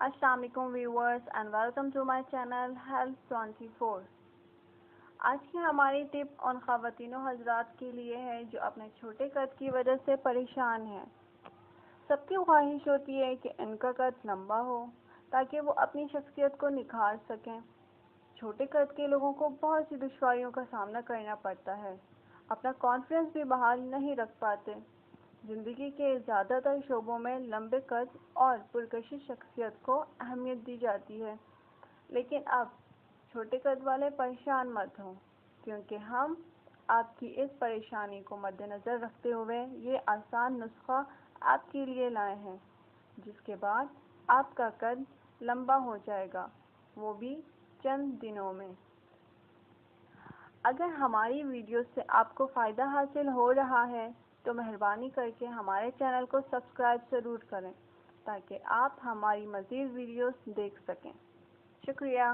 अस्सलाम वालेकुम viewers and welcome to my channel Health 24। आज की हमारी टिप उन ख़वातीनों हज़रात के लिए है जो अपने छोटे कद की वजह से परेशान हैं। सबकी ख्वाहिश होती है कि इनका कद लंबा हो ताकि वो अपनी शख्सियत को निखार सकें। छोटे कद के लोगों को बहुत सी दुश्वारियों का सामना करना पड़ता है, अपना कॉन्फिडेंस भी बहाल नहीं रख पाते। ज़िंदगी के ज़्यादातर शोबों में लंबे कद और पुरकशिश शख्सियत को अहमियत दी जाती है, लेकिन अब छोटे कद वाले परेशान मत हों, क्योंकि हम आपकी इस परेशानी को मद्देनज़र रखते हुए ये आसान नुस्खा आपके लिए लाए हैं, जिसके बाद आपका कद लंबा हो जाएगा, वो भी चंद दिनों में। अगर हमारी वीडियो से आपको फ़ायदा हासिल हो रहा है तो मेहरबानी करके हमारे चैनल को सब्सक्राइब ज़रूर करें ताकि आप हमारी मज़ीद वीडियोस देख सकें। शुक्रिया।